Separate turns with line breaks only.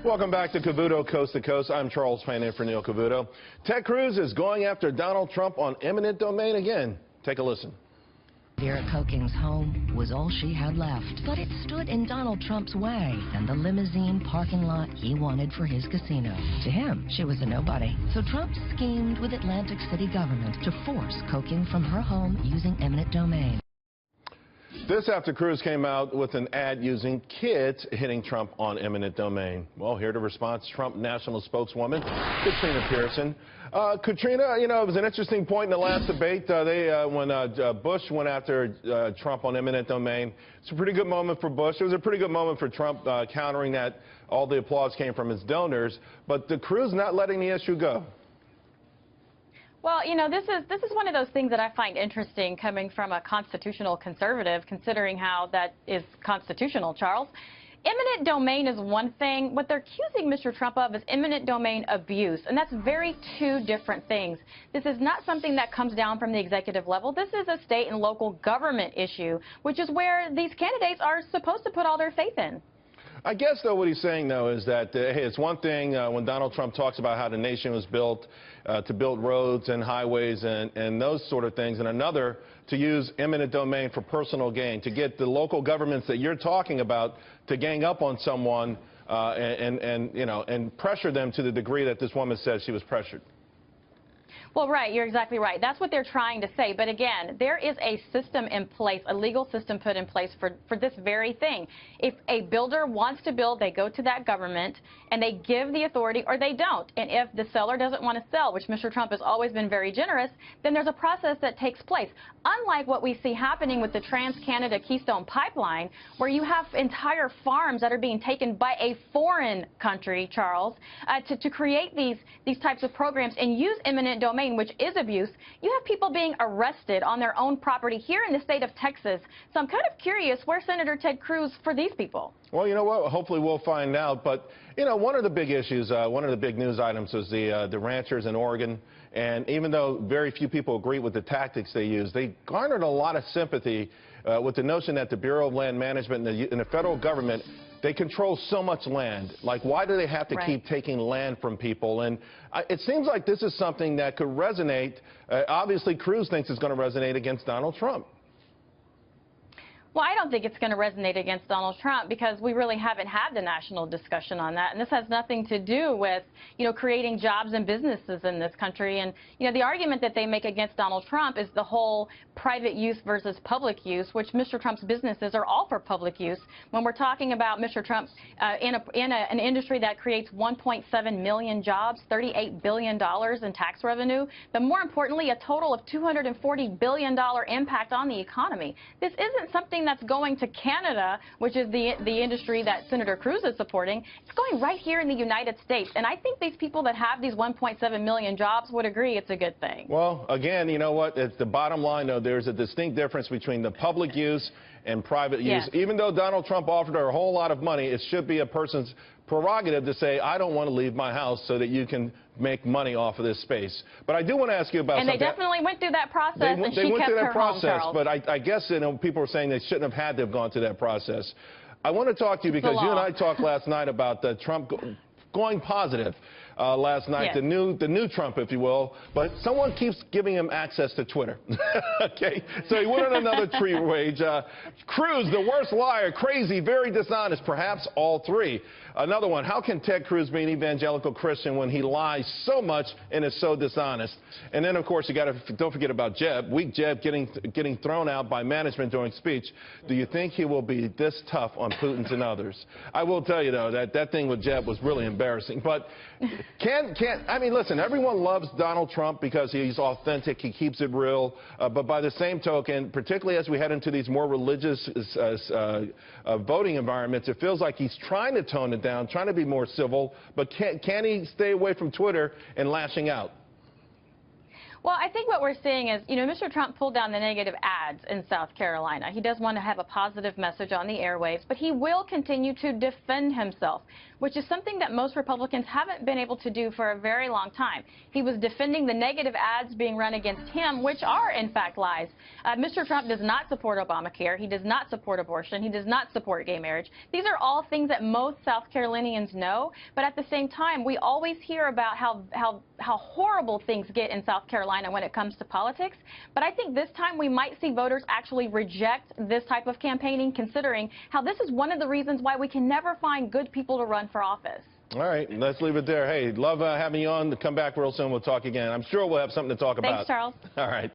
Welcome back to Cavuto Coast to Coast. I'm Charles Payne in for Neil Cavuto. Ted Cruz is going after Donald Trump on eminent domain again. Take a listen.
Vera Koking's home was all she had left, but it stood in Donald Trump's way and the limousine parking lot he wanted for his casino. To him, she was a nobody. So Trump schemed with Atlantic City government to force Koking from her home using eminent domain.
This after Cruz came out with an ad using kids hitting Trump on eminent domain. Well, here to respond, Trump National Spokeswoman Katrina Pierson. Katrina, you know, it was an interesting point in the last debate. When Bush went after Trump on eminent domain, it's a pretty good moment for Bush. It was a pretty good moment for Trump, countering that all the applause came from his donors. But the Cruz not letting the issue go.
Well, you know, this is one of those things that I find interesting coming from a constitutional conservative, considering how that is constitutional, Charles. Eminent domain is one thing. What they're accusing Mr. Trump of is eminent domain abuse, and that's two different things. This is not something that comes down from the executive level. This is a state and local government issue, which is where these candidates are supposed to put all their faith in.
I guess, though, what he's saying, though, is that, hey, it's one thing when Donald Trump talks about how the nation was built to build roads and highways and those sort of things, and another to use eminent domain for personal gain, to get the local governments that you're talking about to gang up on someone and pressure them to the degree that this woman says she was pressured.
Well, right, you're exactly right. That's what they're trying to say. But again, there is a system in place, a legal system put in place for this very thing. If a builder wants to build, they go to that government and they give the authority, or they don't. And if the seller doesn't want to sell, which Mr. Trump has always been very generous, then there's a process that takes place. Unlike what we see happening with the Trans-Canada Keystone Pipeline, where you have entire farms that are being taken by a foreign country, Charles, to create these types of programs and use eminent domain, which is abuse. You have people being arrested on their own property here in the state of Texas. So I'm kind of curious, where's Senator Ted Cruz for these people?
Well, you know what? Hopefully we'll find out. But, you know, one of the big issues, one of the big news items was the ranchers in Oregon. And even though very few people agree with the tactics they use, they garnered a lot of sympathy with the notion that the Bureau of Land Management and the federal government, they control so much land. Like, why do they have to keep taking land from people? And it seems like this is something that could resonate. Obviously, Cruz thinks it's going to resonate against Donald Trump.
Well, I don't think it's going to resonate against Donald Trump because we really haven't had the national discussion on that. And this has nothing to do with, you know, creating jobs and businesses in this country. And, you know, the argument that they make against Donald Trump is the whole private use versus public use, which Mr. Trump's businesses are all for public use. When we're talking about Mr. Trump in an industry that creates 1.7 million jobs, $38 billion in tax revenue, but more importantly, a total of $240 billion impact on the economy. This isn't something that's going to Canada, which is the industry that Senator Cruz is supporting. It's going right here in the United States. And I think these people that have these 1.7 million jobs would agree it's a good thing.
Well, again, you know what? It's the bottom line, though. There's a distinct difference between the public use and private use. Even though Donald Trump offered her a whole lot of money, it should be a person's prerogative to say, I don't want to leave my house so that you can make money off of this space. But I do want to ask you about something.
And they definitely went through that process, and she kept her home, Charles.
But I guess, you know, people are saying they shouldn't have had to have gone through that process. I want to talk to you because you and I talked last night about Trump going positive last night, the new Trump, if you will, but someone keeps giving him access to Twitter. Okay, so he went on another tree rage. Cruz, the worst liar, crazy, very dishonest, perhaps all three. Another one, how can Ted Cruz be an evangelical Christian when he lies so much and is so dishonest? And then, of course, you got to don't forget about Jeb, weak Jeb getting thrown out by management during speech. Do you think he will be this tough on Putin and others? I will tell you, though, that thing with Jeb was really embarrassing. But I mean, listen, everyone loves Donald Trump because he's authentic, he keeps it real. But by the same token, particularly as we head into these more religious voting environments, it feels like he's trying to tone it down, trying to be more civil, but can he stay away from Twitter and lashing out?
Well, I think what we're seeing is, Mr. Trump pulled down the negative ads in South Carolina. He does want to have a positive message on the airwaves, but he will continue to defend himself, which is something that most Republicans haven't been able to do for a very long time. He was defending the negative ads being run against him, which are, in fact, lies. Mr. Trump does not support Obamacare. He does not support abortion. He does not support gay marriage. These are all things that most South Carolinians know, but at the same time, we always hear about how horrible things get in South Carolina when it comes to politics. But I think this time we might see voters actually reject this type of campaigning, considering how this is one of the reasons why we can never find good people to run for office.
All right, let's leave it there. Hey, love having you on. Come back real soon. We'll talk again. I'm sure we'll have something to talk about.
Thanks, Charles.
All right.